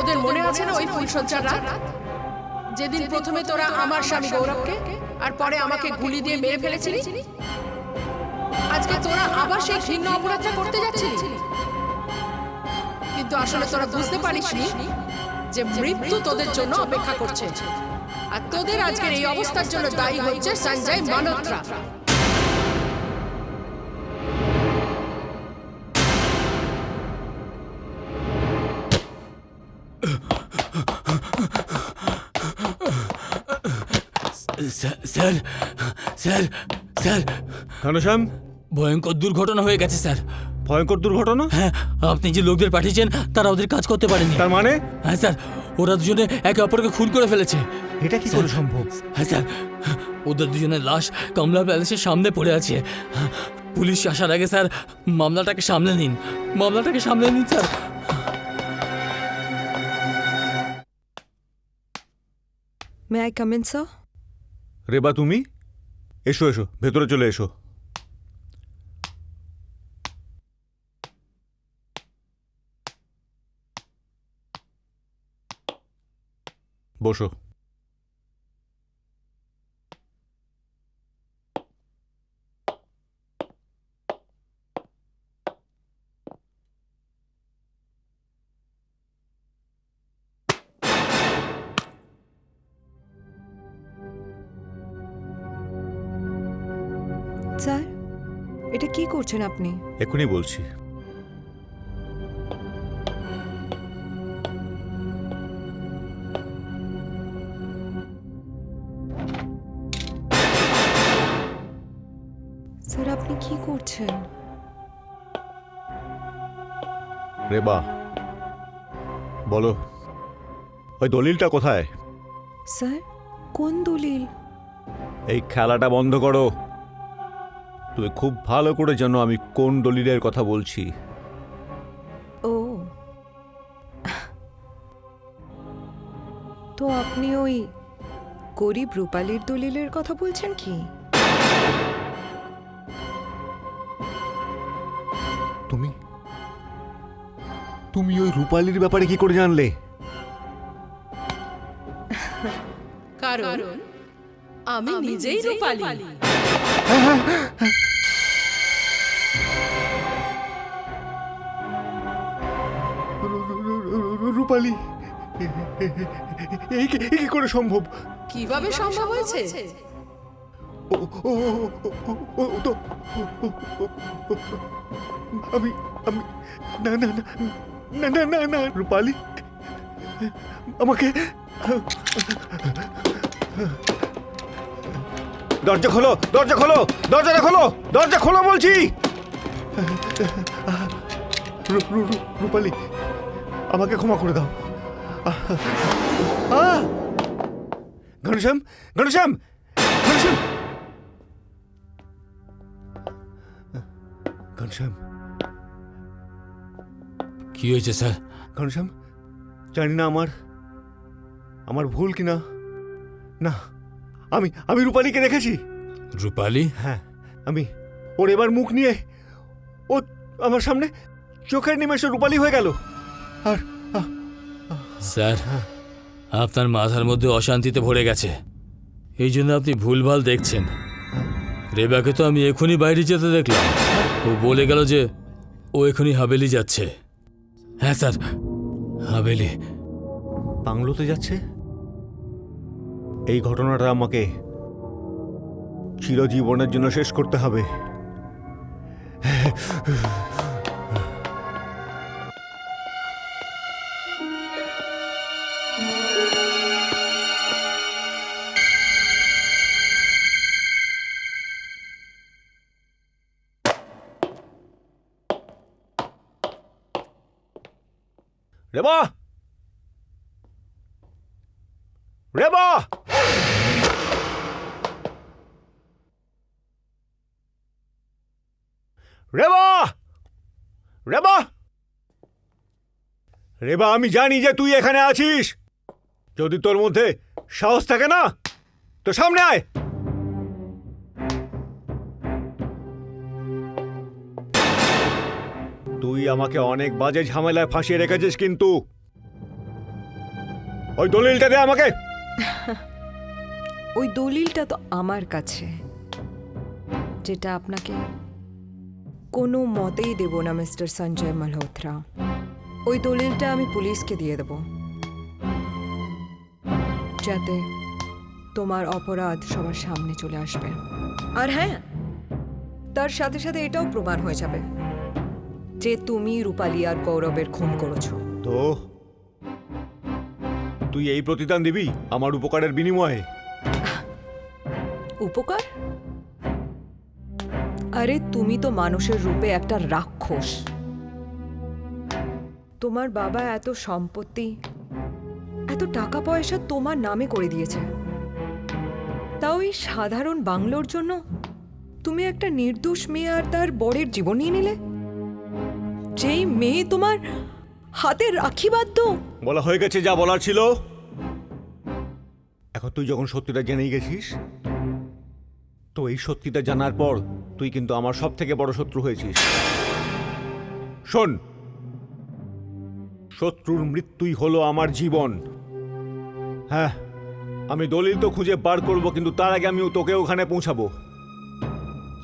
তোদের মনে আছে না ওই ফুলসজ্জার রাত, যেদিন প্রথমে তোরা আমার স্বামী গৌরবকে আর পরে আমাকে গুলি দিয়ে মেরে ফেলেছিলি? আজকে তোরা আবার সেই ঘৃণ্য অপরাধটা করতে যাচ্ছিলি, কিন্তু আসলে তোরা বুঝতে পারিসনি যে মৃত্যু তোদের জন্য অপেক্ষা করছে, আর তোদের আজকের এই অবস্থার জন্য দায়ী হচ্ছে Sanjay Malhotra. Sir sir sir Ghanshyam, ভয়ঙ্কর দুর্ঘটনা হয়ে গেছে স্যার। ভয়ঙ্কর দুর্ঘটনা? হ্যাঁ, আপনি যে লোকদের পাঠিয়েছেন তারা ওদের কাজ করতে পারেনি। তার মানে? হ্যাঁ স্যার, ওরা দুজনে একে অপরকে খুন করে ফেলেছে। এটা কি করে সম্ভব? হ্যাঁ স্যার, ওদের দুজনের লাশ কমলা প্যালেসের সামনে পড়ে আছে। পুলিশ আসার আগে স্যার মামলাটাকে সামলে নিন, মামলাটাকে সামলে নিন sir. May I come in sir? Reba, তুমি এসো এসো, ভেতরে চলে এসো। বসো। স্যার, এটা কি করছেন আপনি? এখনই বলছি। স্যার, আপনি কি করছেন? রেবা, বলো ওই দলিলটা কোথায়? স্যার, কোন দলিল? এই খেলাটা বন্ধ করো। তুমি খুব ভালো করে জানো আমি কোন দলিলের কথা বলছি। ও, তো আপনি ওই গরিব রূপালীর দলিলের কথা বলছেন কি? তুমি তুমি ওই রূপালীর ব্যাপারে কি করে জানলে? কারণ আমি নিজেই রূপালী। রূপালী? এই কি করে সম্ভব? কিভাবে সম্ভব হয়েছে? আমি আমি না না না না না না না রূপালী আমাকে দরজা খোলো, দরজা খোলো, দরজাটা খোলো, দরজা খোলো বলছি। রূপালী, আমাকে ক্ষমা করে দাও। ঘনশ্যাম, ঘনশ্যাম, ঘনশ্যাম, ঘনশ্যাম, কি হয়েছে স্যার? ঘনশ্যাম, জানি না আমার ভুল কিনা। না, আমি রূপালীকে দেখেছি। রূপালী? হ্যাঁ, আমি ওর এবার মুখ নিয়ে ও আমার সামনে চোখের নিমেষে রূপালী হয়ে গেল। আর স্যার, আপনার মাথার মধ্যে অশান্তিতে ভরে গেছে, এই জন্য আপনি ভুলভাল দেখছেন। রেবাকে তো আমি এখনই বাইরে যেতে দেখলাম, ও বলে গেল যে ও এখনই হাভেলি যাচ্ছে। হ্যাঁ স্যার, হাভেলি। বাংলোতে যাচ্ছে? এই ঘটনাটা আমাকে চিরজীবনের জন্য শেষ করতে হবে। রেবা, রেবা, রেবা, রেবা, রেবা, আমি জানি যে তুই এখানে আছিস। যদি তোর মধ্যে সাহস থাকে না তো সামনে আয়। তুই আমাকে অনেক বাজে ঝামেলায় ফাঁসিয়ে রেখেছিস, কিন্তু ওই দলিলটা দে আমাকে। ওই দলিলটা তো আমার কাছে, যেটা আপনাকে কোনো মতেই দেব না মিস্টার সঞ্জয় মালহোত্রা। ওই দলিলটা আমি পুলিশকে দিয়ে দেব, যাতে তোমার অপরাধ সবার সামনে চলে আসবে। আর হ্যাঁ, তার সাথে সাথে এটাও প্রমাণ হয়ে যাবে যে তুমি রূপালী আর গৌরবের খুন করেছো। তো তুই এই প্রতিদান দিবি আমার উপকারের বিনিময়ে? উপকার? আরে তুমি তো মানুষের রূপে একটা রাক্ষস। তোমার বাবা এত সম্পত্তি, এত টাকা পয়সা তোমার নামে করে দিয়েছে, তাও এই সাধারণ বাংলোর জন্য তুমি একটা নির্দোষ মেয়ে আর তার বরের জীবন নিয়ে নিলে। যেই মেয়ে তোমার হাতে রাখি বাঁধত। বলা হয়ে গেছে যা বলার ছিল। এখন তুই যখন সত্যিটা জেনেই গেছিস, তো এই সত্যিটা জানার পর তুই কিন্তু আমার সব থেকে বড় শত্রু হয়েছিস। শোন, শত্রুর মৃত্যুই হলো আমার জীবন। হ্যাঁ, আমি দলিল তো খুঁজে বার করব, কিন্তু তার আগে আমি তোকে ওখানে পৌঁছাবো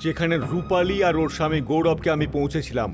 যেখানে রূপালী আর ওর স্বামী গৌরবকে আমি পৌঁছেছিলাম।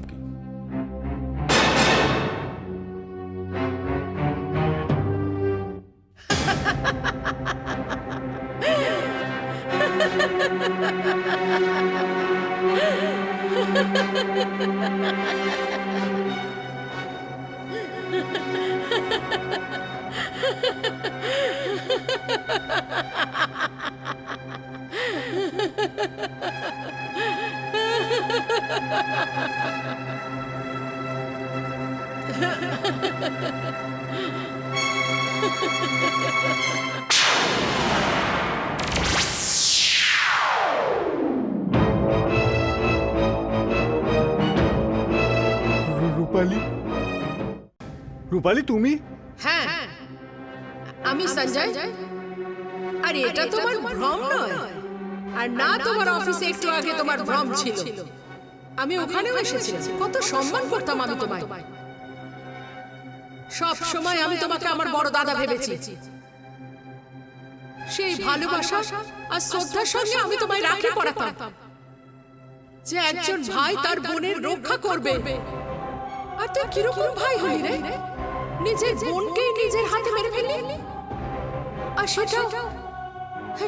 রূপালী, রূপালী তুমি? হ্যাঁ, আমি সঞ্জয়। আর এটা তোমার ভ্রম নয়, আর না তোমার অফিসে একটু আগে তোমার ভ্রম ছিল। আমি ওখানেও এসেছিলাম, কত সম্মান করতাম আমি তোমায়। সব সময় আমি তোমাকে আমার বড় দাদা ভেবেছি। সেই ভালোবাসা আর শ্রদ্ধার সঙ্গে আমি তোমায় রাখি পড়াতাম যে একজন ভাই তার বোনের রক্ষা করবে। আর তুই কিরকম ভাই হলি রে? নিজের বোনকে নিজের হাতে মেরে ফেললি, আর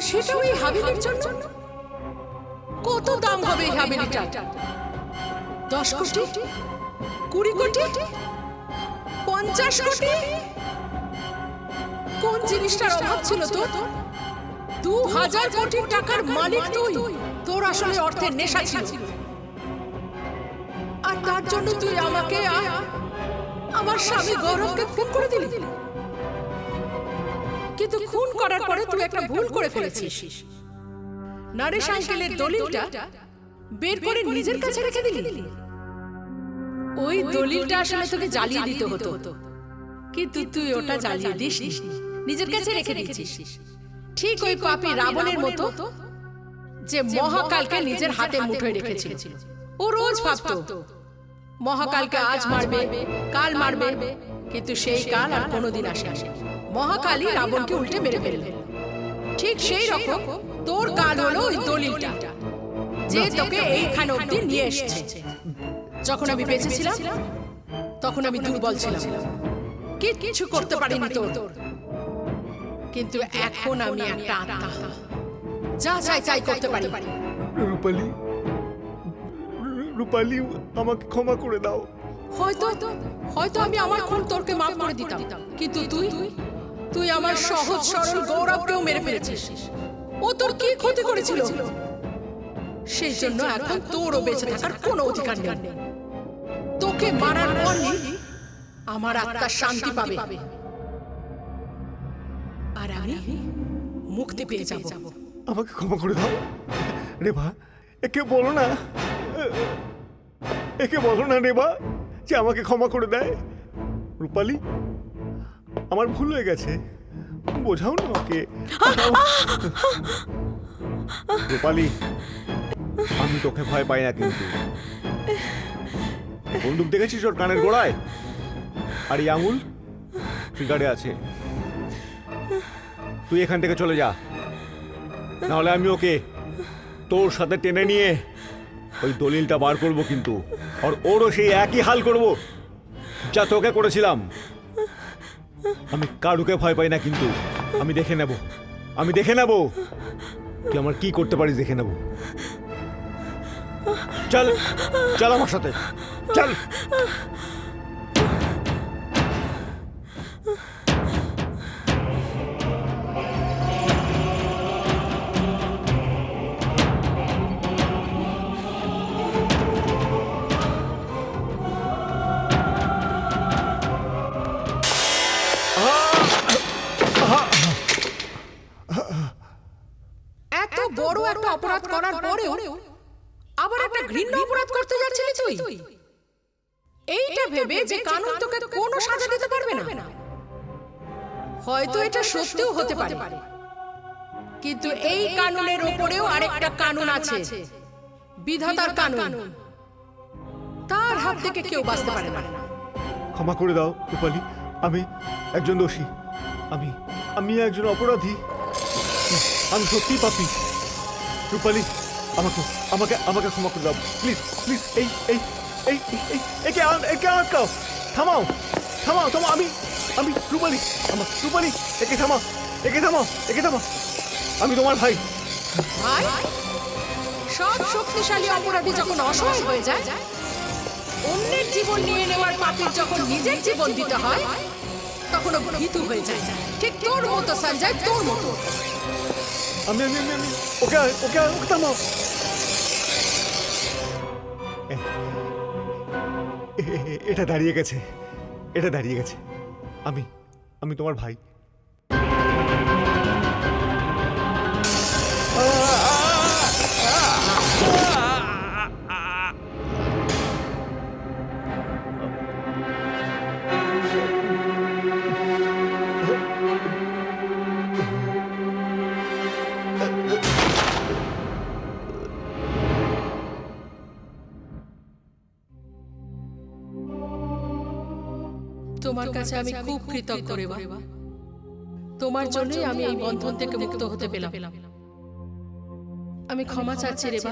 সেটাও এই হাবিলির জন্য। কত দাম হবে এই হাবিলিটা? 10 কোটি, 20 কোটি, 50 কোটি? কোন জিনিসটার অভাব ছিল তোর? 2000 কোটি টাকার মালিক তুই। তোর আসলে অর্থের নেশা ছিল, আর তার জন্য তুই আমাকে আমার স্বামী গৌরবকে খুন করে দিলি। কিন্তু খুন করার পরে তুই একটা ভুল করে ফেলেছিস। নরেশ আঙ্কেলের দলিলটা বের করে নিজের কাছে রেখে দিলি। ওই দলিলটা আসলে তোকে জ্বালিয়ে দিতে হতো, কিন্তু তুই ওটা জ্বালিয়ে দিসনি, নিজের কাছে রেখে দিয়েছিস। ঠিক ওই পাপী রাবণের মতো, যে মহাকালকে নিজের হাতে মুঠোয় রেখেছিল। ও রোজ ভাবতো মহাকালকে আজ মারবে, কাল মারবে, কিন্তু সেই কাল আর কোনোদিন আসেনি। মহাকালই রাবণকে উল্টে মেরে ফেলল। ঠিক সেই রকম তোর কাল হলো ওই দলিলটা, যে তোকে এইখানে অবধি নিয়ে এসেছে। যখন আমি বেঁচে ছিলাম তখন আমি দুর্বল ছিলাম, কিচ্ছু করতে পারিনি তোর। কিন্তু এখন আমি একটা আত্মা, যা চাই তাই করতে পারি। রূপালী, রূপালী, আমাকে ক্ষমা করে দাও। হয়তো আমি আমার খুন তোরকে মাফ করে দিতাম, কিন্তু তুই আমার সহজ সরল গৌরবকেও মেরে ফেলেছিস। ও তোর কি ক্ষতি করেছিল? সেই জন্য এখন তোরও বেঁচে থাকার কোনো অধিকার নেই। তোকে মারার পরই আমার আত্মা শান্তি পাবে, আর আমি মুক্তি পেয়ে যাব। আমাকে ক্ষমা করে দাও রেবা। একে বলো না, একে বলো না রেবা যে আমাকে ক্ষমা করে দেয়। রূপালী, আমার ভুল হয়ে গেছে, বোঝাও না ওকে। রূপালী, আমি তোকে ভয় পাই না, কিন্তু বন্দুক দেখেছিস ওর কানের গোড়ায়, আর এই আঙুল ট্রিগারে আছে। তুই এখান থেকে চলে যা, নাহলে আমি ওকে তোর সাথে টেনে নিয়ে ওই দলিলটা বার করব কিন্তু, আর ওরও সেই একই হাল করব যা তোকে করেছিলাম। আমি কারুকে ভয় পাই না কিন্তু, আমি দেখে নেব, আমি দেখে নেব তুই আমার কি করতে পারিস, দেখে নেব। চল চল আমার সাথে, চল। এত বড় একটা অপরাধ করার পরেও আবার একটা ঘৃণ্য অপরাধ করতে যাচ্ছিলি তুই? এইটা ভেবে যে কানুন তোকে কোনো সাজা দিতে পারবে না। হয়তো এটা সত্যিও হতে পারে, কিন্তু এই কানুনের উপরেও আরেকটা কানুন আছে, বিধাতার কানুন। তার হাত থেকে কেউ বাঁচতে পারে না। ক্ষমা করে দাও রূপালী, আমি একজন দোষী, আমি একজন অপরাধী, আমি সত্যি পাপী। রূপালী, আমাকে আমাকে আমাকে ক্ষমা করে দাও প্লিজ, প্লিজ। এই এই এই একে একে আটকাও, থামাও থামাও থামাও। আমি রূপালী, আমার রূপালী, একে থামাও, একে থামাও, একে থামাও। আমি তোমার ভাই। ভাই, সব শক্তিশালী অপরাধী যখন অসহায় হয়ে যায়, অন্যের জীবন নিয়ে নেওয়ার পাপীর যখন নিজের জীবন দিতে হয়, তখন ও ভীতু হয়ে যায়। ঠিক তোর মতো সঞ্জয়, তোর মতো। আমি আমি আমি আমি ওকে ওকে ওকে থামাও। এটা দাঁড়িয়ে গেছে, এটা দাঁড়িয়ে গেছে। আমি তোমার ভাই। তোমার কাছে আমি খুব কৃতজ্ঞ রেবা। তোমার জন্যই আমি এই বন্ধন থেকে মুক্ত হতে পেলাম। আমি ক্ষমা চাচ্ছি রেবা,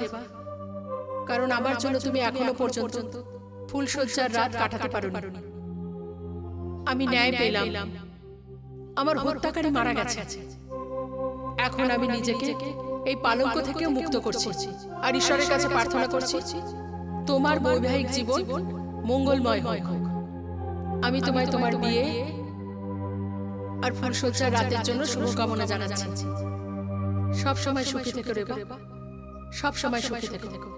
কারণ আমার জন্য তুমি এখনো পর্যন্ত ফুলশয্যার রাত কাটাতে পারোনি। আমি ন্যায় পেলাম, আমার হত্যাকারী মারা গেছে। এখন আমি নিজেকে এই পালঙ্ক থেকে মুক্ত করছি, আর ঈশ্বরের কাছে প্রার্থনা করছি তোমার বৈবাহিক জীবন মঙ্গলময় হোক। আমি তোমায় তোমার বিয়ে আর ফুলশয্যার রাতের জন্য শুভকামনা জানাচ্ছি। সব সময় সুখী থেকো রেবা, সব সময় সুখী থেকো।